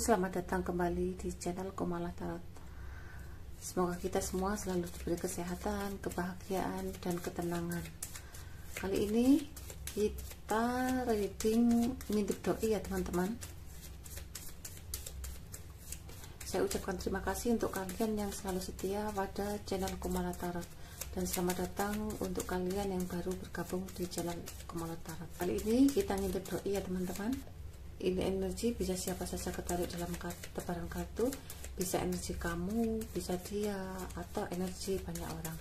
selamat datang kembali di channel Komala Tarot. Semoga kita semua selalu diberi kesehatan, kebahagiaan, dan ketenangan. Kali ini kita reading ngintip doi ya teman-teman. Saya ucapkan terima kasih untuk kalian yang selalu setia pada channel Komala Tarot, dan selamat datang untuk kalian yang baru bergabung di channel Komala Tarot. Kali ini kita ngintip doi ya teman-teman. Ini energi bisa siapa saja ketarik dalam tebaran kartu, bisa energi kamu, bisa dia, atau energi banyak orang.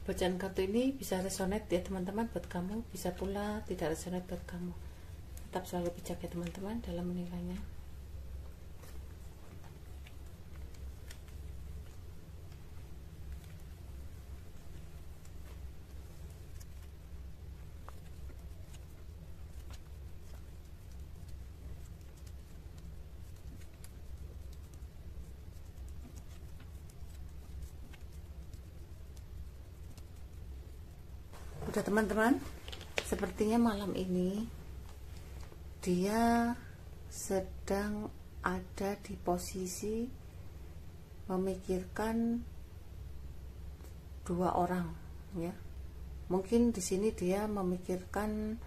Bacaan kartu ini bisa resonate ya teman-teman buat kamu, bisa pula tidak resonate buat kamu. Tetap selalu bijak ya teman-teman dalam menilainya. Udah teman-teman, sepertinya malam ini dia sedang ada di posisi memikirkan dua orang ya. Mungkin di sini dia memikirkan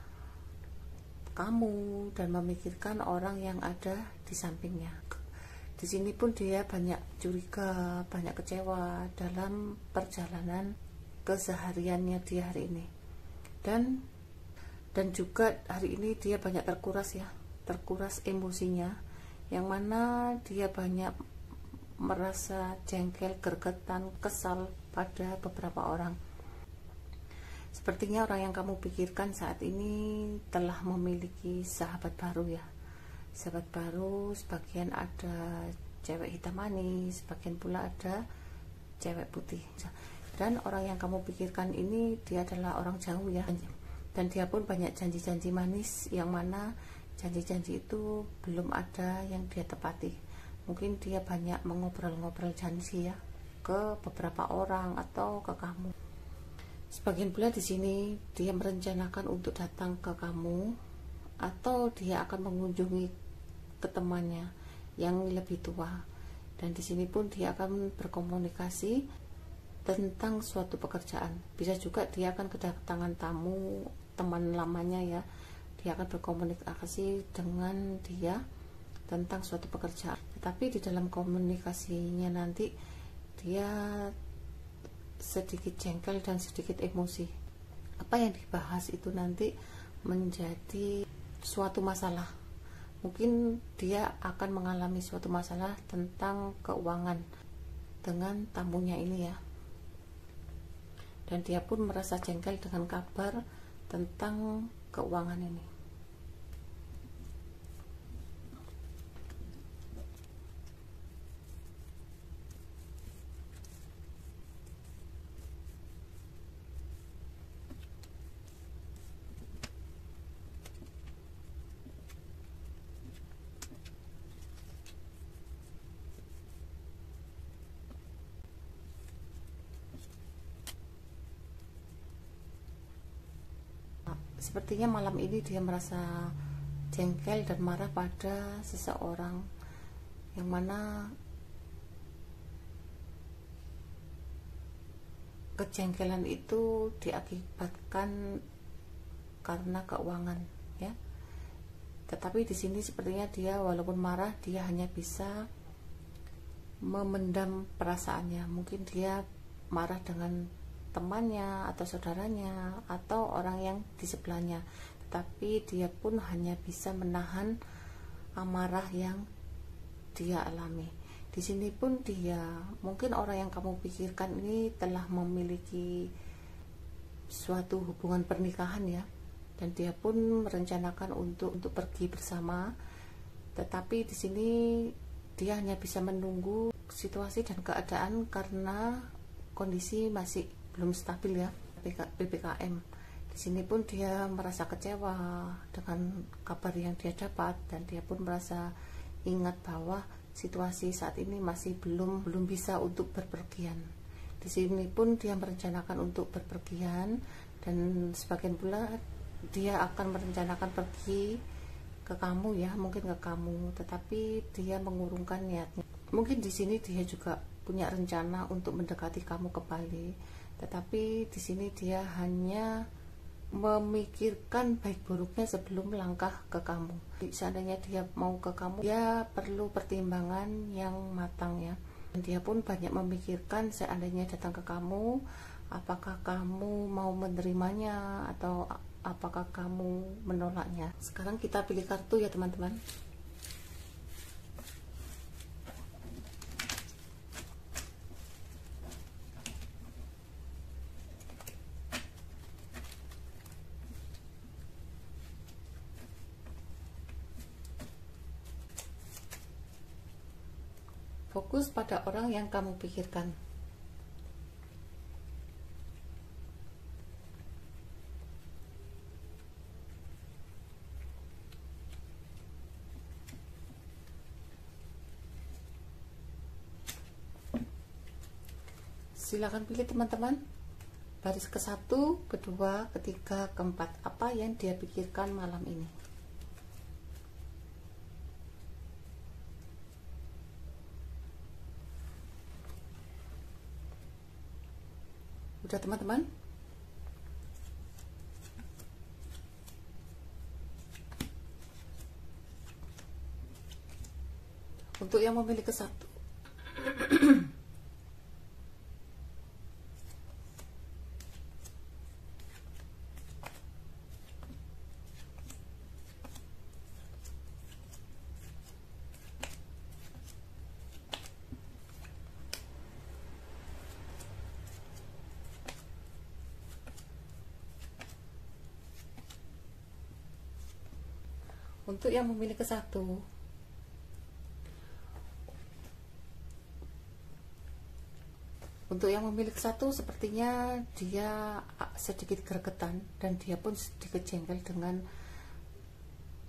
kamu dan memikirkan orang yang ada di sampingnya. Di sini pun dia banyak curiga, banyak kecewa dalam perjalanan kesehariannya dia hari ini, dan juga hari ini dia banyak terkuras emosinya, yang mana dia banyak merasa jengkel, gergetan, kesal pada beberapa orang. Sepertinya orang yang kamu pikirkan saat ini telah memiliki sahabat baru ya, sahabat baru. Sebagian ada cewek hitam manis, sebagian pula ada cewek putih. Dan orang yang kamu pikirkan ini dia adalah orang jauh ya, dan dia pun banyak janji-janji manis, yang mana janji-janji itu belum ada yang dia tepati. Mungkin dia banyak mengobrol-ngobrol janji ya ke beberapa orang atau ke kamu. Sebagian pula di sini dia merencanakan untuk datang ke kamu, atau dia akan mengunjungi ke temannya yang lebih tua, dan di sini pun dia akan berkomunikasi tentang suatu pekerjaan. Bisa juga dia akan kedatangan tamu, teman lamanya ya, dia akan berkomunikasi dengan dia tentang suatu pekerjaan. Tetapi di dalam komunikasinya nanti dia sedikit jengkel dan sedikit emosi. Apa yang dibahas itu nanti menjadi suatu masalah. Mungkin dia akan mengalami suatu masalah tentang keuangan dengan tamunya ini ya, dan dia pun merasa jengkel dengan kabar tentang keuangan ini. Sepertinya malam ini dia merasa jengkel dan marah pada seseorang, yang mana kejengkelan itu diakibatkan karena keuangan ya. Tetapi di sini sepertinya dia walaupun marah, dia hanya bisa memendam perasaannya. Mungkin dia marah dengan temannya atau saudaranya atau orang yang di sebelahnya, tetapi dia pun hanya bisa menahan amarah yang dia alami. Di sini pun dia, mungkin orang yang kamu pikirkan ini telah memiliki suatu hubungan pernikahan ya, dan dia pun merencanakan untuk pergi bersama, tetapi di sini dia hanya bisa menunggu situasi dan keadaan karena kondisi masih belum stabil ya, PPKM. Di sini pun dia merasa kecewa dengan kabar yang dia dapat, dan dia pun merasa ingat bahwa situasi saat ini masih belum bisa untuk berpergian. Di sini pun dia merencanakan untuk berpergian, dan sebagian pula dia akan merencanakan pergi ke kamu ya, mungkin ke kamu, tetapi dia mengurungkan niatnya. Mungkin di sini dia juga punya rencana untuk mendekati kamu kembali, tetapi di sini dia hanya memikirkan baik buruknya sebelum langkah ke kamu. Seandainya dia mau ke kamu, dia perlu pertimbangan yang matang ya. Dan dia pun banyak memikirkan seandainya datang ke kamu, apakah kamu mau menerimanya atau apakah kamu menolaknya. Sekarang kita pilih kartu ya teman-teman. Fokus pada orang yang kamu pikirkan. Silakan pilih teman-teman. Baris ke-1, kedua, ketiga, keempat. Apa yang dia pikirkan malam ini? Udah teman-teman? Untuk yang memilih ke-1, untuk yang memilih ke-1, untuk yang memilih ke-1 sepertinya dia sedikit gregetan dan dia pun sedikit jengkel dengan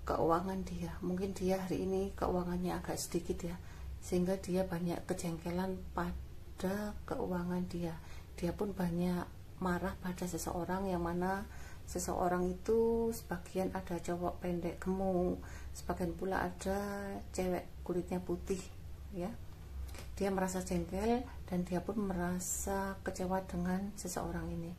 keuangan dia. Mungkin dia hari ini keuangannya agak sedikit ya, sehingga dia banyak kejengkelan pada keuangan dia. Dia pun banyak marah pada seseorang, yang mana seseorang itu sebagian ada cowok pendek gemuk, sebagian pula ada cewek kulitnya putih ya. Dia merasa jengkel dan dia pun merasa kecewa dengan seseorang ini.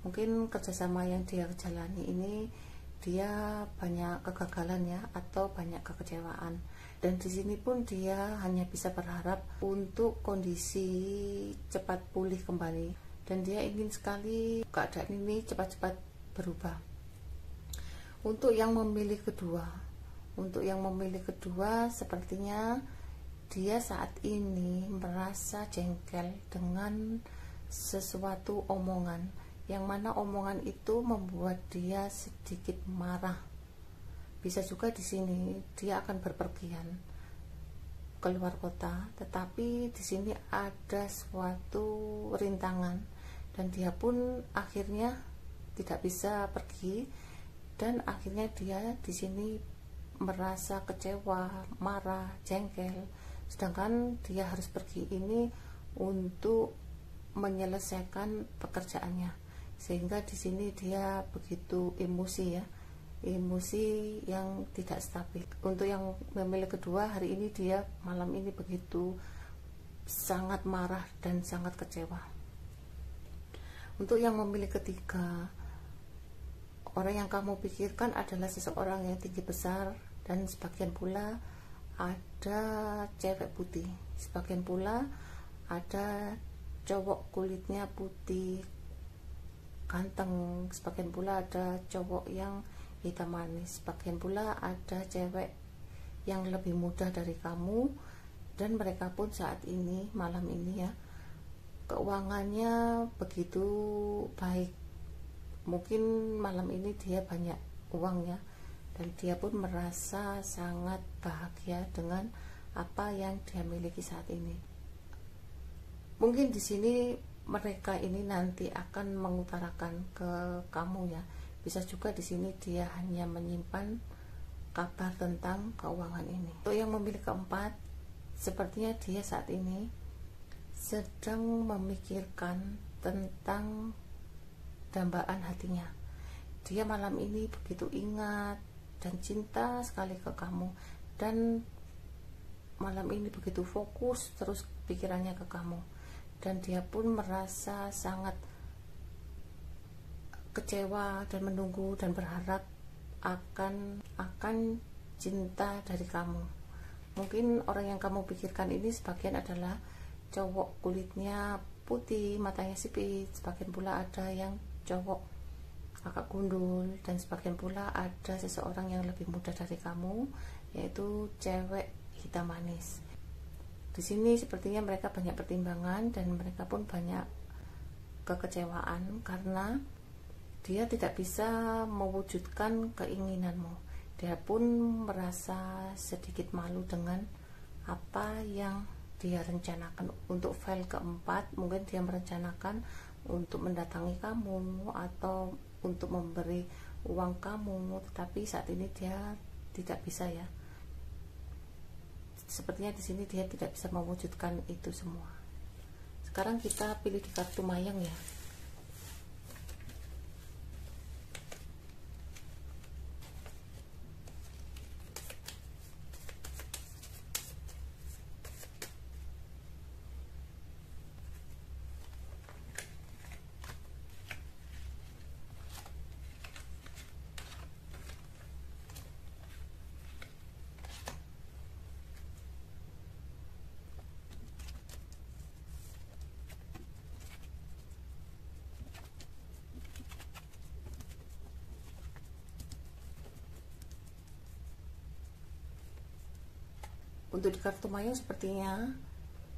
Mungkin kerjasama yang dia jalani ini dia banyak kegagalan ya, atau banyak kekecewaan. Dan di sini pun dia hanya bisa berharap untuk kondisi cepat pulih kembali, dan dia ingin sekali keadaan ini cepat-cepat berubah. Untuk yang memilih kedua, sepertinya dia saat ini merasa jengkel dengan sesuatu omongan, yang mana omongan itu membuat dia sedikit marah. Bisa juga di sini dia akan berpergian keluar kota, tetapi di sini ada suatu rintangan dan dia pun akhirnya tidak bisa pergi, dan akhirnya dia di sini merasa kecewa, marah, jengkel, sedangkan dia harus pergi ini untuk menyelesaikan pekerjaannya, sehingga di sini dia begitu emosi ya, emosi yang tidak stabil. Untuk yang memilih kedua, hari ini dia malam ini begitu sangat marah dan sangat kecewa. Untuk yang memilih ketiga, orang yang kamu pikirkan adalah seseorang yang tinggi besar, dan sebagian pula ada cewek putih, sebagian pula ada cowok kulitnya putih ganteng, sebagian pula ada cowok yang hitam manis, sebagian pula ada cewek yang lebih muda dari kamu, dan mereka pun saat ini malam ini ya keuangannya begitu baik. Mungkin malam ini dia banyak uang ya, dan dia pun merasa sangat bahagia dengan apa yang dia miliki saat ini. Mungkin di sini mereka ini nanti akan mengutarakan ke kamu ya. Bisa juga di sini dia hanya menyimpan kabar tentang keuangan ini. Untuk yang memilih keempat, sepertinya dia saat ini sedang memikirkan tentang dambaan hatinya. Dia malam ini begitu ingat dan cinta sekali ke kamu, dan malam ini begitu fokus terus pikirannya ke kamu, dan dia pun merasa sangat kecewa dan menunggu dan berharap akan cinta dari kamu. Mungkin orang yang kamu pikirkan ini sebagian adalah cowok kulitnya putih, matanya sipit, sebagian pula ada yang cowok agak gundul, dan sebagian pula ada seseorang yang lebih muda dari kamu, yaitu cewek hitam manis. Di sini sepertinya mereka banyak pertimbangan dan mereka pun banyak kekecewaan karena dia tidak bisa mewujudkan keinginanmu. Dia pun merasa sedikit malu dengan apa yang dia rencanakan. Untuk file keempat, mungkin dia merencanakan untuk mendatangi kamu atau untuk memberi uang kamu, tetapi saat ini dia tidak bisa ya. Sepertinya di sini dia tidak bisa mewujudkan itu semua. Sekarang kita pilih di kartu mayang ya. Untuk di kartu mayang sepertinya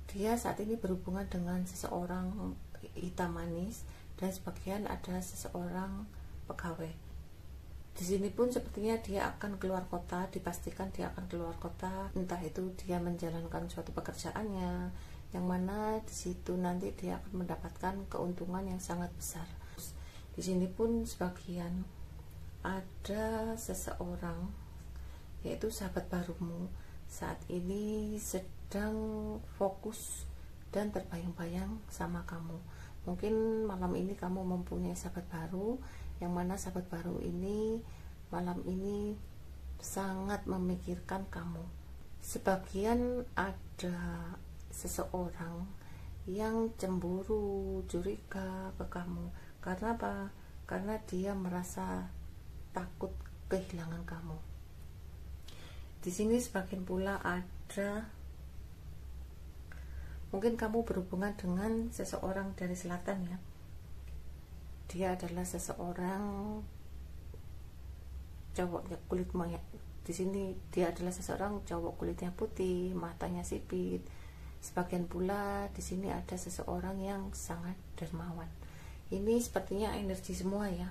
dia saat ini berhubungan dengan seseorang hitam manis, dan sebagian ada seseorang pegawai. Di sini pun sepertinya dia akan keluar kota, dipastikan dia akan keluar kota, entah itu dia menjalankan suatu pekerjaannya, yang mana di situ nanti dia akan mendapatkan keuntungan yang sangat besar. Di sini pun sebagian ada seseorang, yaitu sahabat barumu, saat ini sedang fokus dan terbayang-bayang sama kamu. Mungkin malam ini kamu mempunyai sahabat baru, yang mana sahabat baru ini malam ini sangat memikirkan kamu. Sebagian ada seseorang yang cemburu, curiga ke kamu. Karena apa? Karena dia merasa takut kehilangan kamu. Di sini sebagian pula ada, mungkin kamu berhubungan dengan seseorang dari selatan ya. Dia adalah seseorang cowoknya kulit mayang. Di sini dia adalah seseorang cowok kulitnya putih, matanya sipit. Sebagian pula di sini ada seseorang yang sangat dermawan. Ini sepertinya energi semua ya.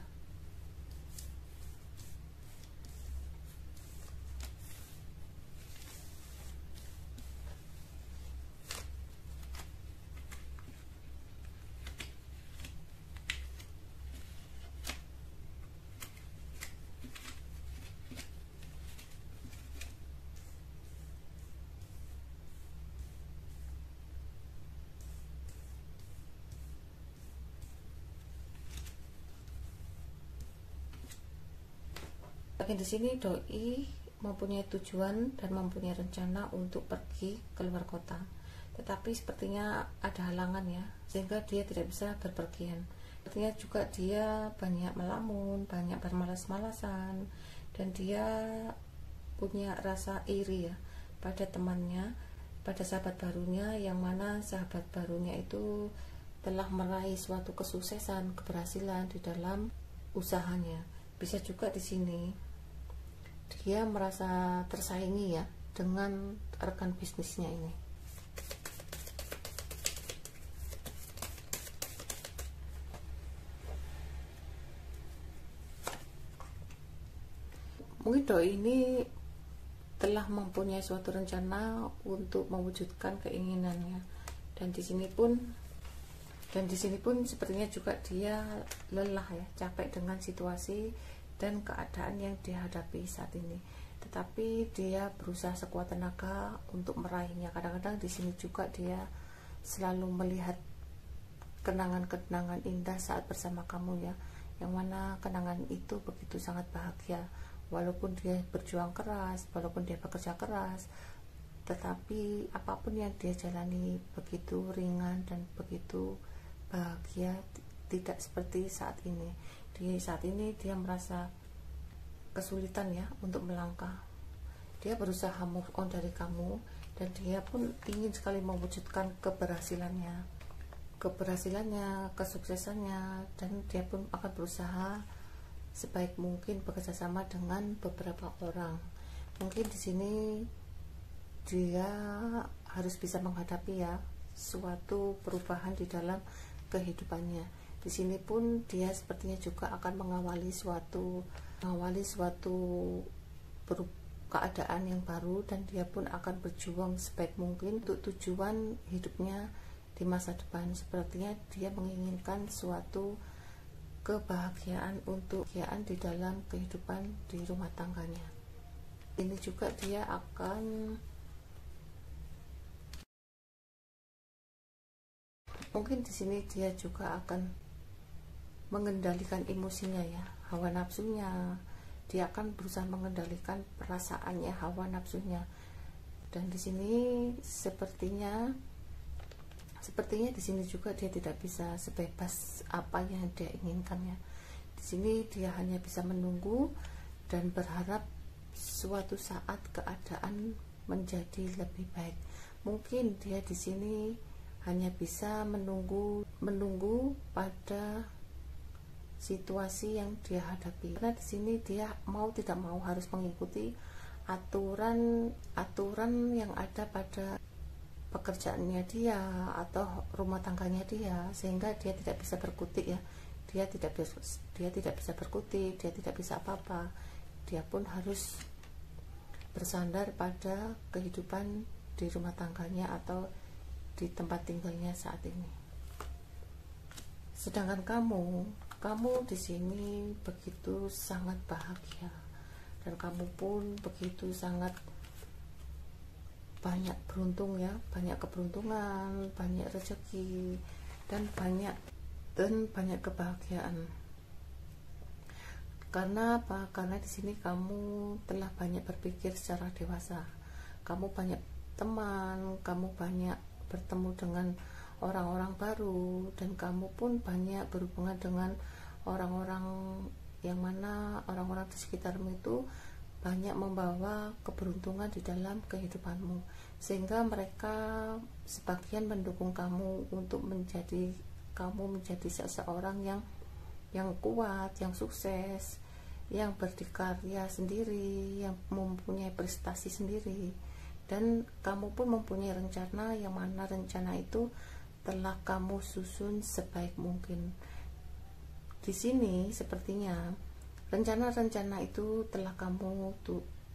Di sini doi mempunyai tujuan dan mempunyai rencana untuk pergi ke luar kota, tetapi sepertinya ada halangan ya, sehingga dia tidak bisa berpergian. Sepertinya juga dia banyak melamun, banyak bermalas-malasan, dan dia punya rasa iri ya pada temannya, pada sahabat barunya, yang mana sahabat barunya itu telah meraih suatu kesuksesan, keberhasilan di dalam usahanya. Bisa juga di sini dia merasa tersaingi ya dengan rekan bisnisnya ini. Mungkin doi ini telah mempunyai suatu rencana untuk mewujudkan keinginannya, dan di sini pun sepertinya juga dia lelah ya, capek dengan situasi dan keadaan yang dihadapi saat ini, tetapi dia berusaha sekuat tenaga untuk meraihnya. Kadang-kadang di sini juga dia selalu melihat kenangan-kenangan indah saat bersama kamu ya, yang mana kenangan itu begitu sangat bahagia walaupun dia berjuang keras, walaupun dia bekerja keras, tetapi apapun yang dia jalani begitu ringan dan begitu bahagia, tidak seperti saat ini. Di saat ini dia merasa kesulitan ya untuk melangkah. Dia berusaha move on dari kamu, dan dia pun ingin sekali mewujudkan keberhasilannya, kesuksesannya, dan dia pun akan berusaha sebaik mungkin bekerja sama dengan beberapa orang. Mungkin di sini dia harus bisa menghadapi ya suatu perubahan di dalam kehidupannya. Di sini pun dia sepertinya juga akan mengawali suatu keadaan yang baru, dan dia pun akan berjuang sebaik mungkin untuk tujuan hidupnya di masa depan. Sepertinya dia menginginkan suatu kebahagiaan di dalam kehidupan di rumah tangganya. Ini juga dia akan mungkin di sini dia juga akan mengendalikan emosinya ya, hawa nafsunya. Dia akan berusaha mengendalikan perasaannya, hawa nafsunya. Dan di sini sepertinya di sini juga dia tidak bisa sebebas apa yang dia inginkan ya. Di sini dia hanya bisa menunggu dan berharap suatu saat keadaan menjadi lebih baik. Mungkin dia di sini hanya bisa menunggu pada situasi yang dia hadapi, karena di sini dia mau tidak mau harus mengikuti aturan yang ada pada pekerjaannya dia atau rumah tangganya dia, sehingga dia tidak bisa berkutik ya. Dia tidak bisa berkutik, dia tidak bisa apa-apa. Dia pun harus bersandar pada kehidupan di rumah tangganya atau di tempat tinggalnya saat ini. Sedangkan kamu di sini begitu sangat bahagia, dan kamu pun begitu sangat banyak beruntung ya, banyak keberuntungan, banyak rezeki, dan banyak kebahagiaan. Karena apa? Karena di sini kamu telah banyak berpikir secara dewasa. Kamu banyak teman, kamu banyak bertemu dengan orang-orang baru, dan kamu pun banyak berhubungan dengan orang-orang yang mana orang-orang di sekitarmu itu banyak membawa keberuntungan di dalam kehidupanmu, sehingga mereka sebagian mendukung kamu untuk menjadi seseorang yang kuat, yang sukses, yang berdikari sendiri, yang mempunyai prestasi sendiri. Dan kamu pun mempunyai rencana, yang mana rencana itu telah kamu susun sebaik mungkin. Di sini sepertinya rencana-rencana itu telah kamu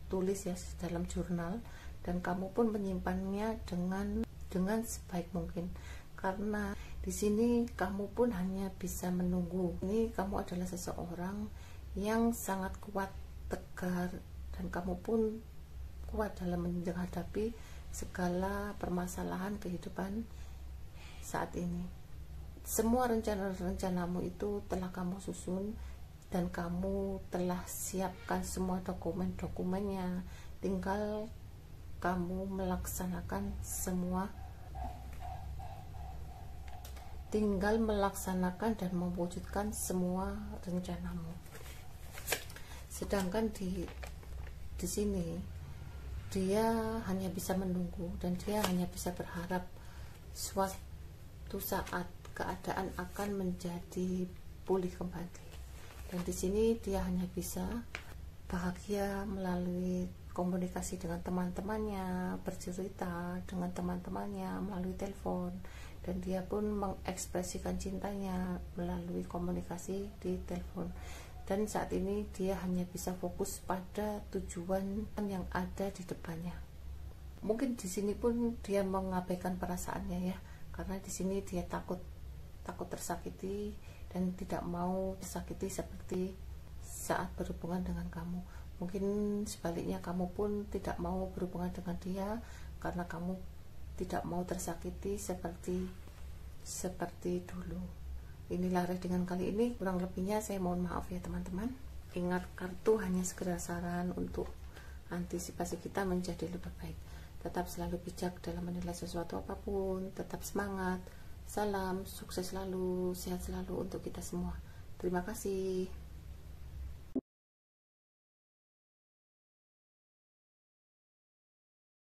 tulis ya dalam jurnal, dan kamu pun menyimpannya dengan sebaik mungkin. Karena di sini kamu pun hanya bisa menunggu. Ini kamu adalah seseorang yang sangat kuat, tegar, dan kamu pun kuat dalam menghadapi segala permasalahan kehidupan saat ini. Semua rencana-rencanamu itu telah kamu susun, dan kamu telah siapkan semua dokumen-dokumennya. Tinggal kamu melaksanakan dan mewujudkan semua rencanamu. Sedangkan di sini dia hanya bisa menunggu, dan dia hanya bisa berharap suatu saat keadaan akan menjadi pulih kembali. Dan di sini dia hanya bisa bahagia melalui komunikasi dengan teman-temannya, bercerita dengan teman-temannya melalui telepon, dan dia pun mengekspresikan cintanya melalui komunikasi di telepon. Dan saat ini dia hanya bisa fokus pada tujuan yang ada di depannya. Mungkin di sini pun dia mengabaikan perasaannya ya, karena di sini dia takut tersakiti, dan tidak mau tersakiti seperti saat berhubungan dengan kamu. Mungkin sebaliknya kamu pun tidak mau berhubungan dengan dia karena kamu tidak mau tersakiti seperti dulu. Inilah readingan kali ini, kurang lebihnya saya mohon maaf ya teman-teman. Ingat, kartu hanya sekedar saran untuk antisipasi kita menjadi lebih baik. Tetap selalu bijak dalam menilai sesuatu apapun, tetap semangat. Salam, sukses selalu, sehat selalu untuk kita semua. Terima kasih.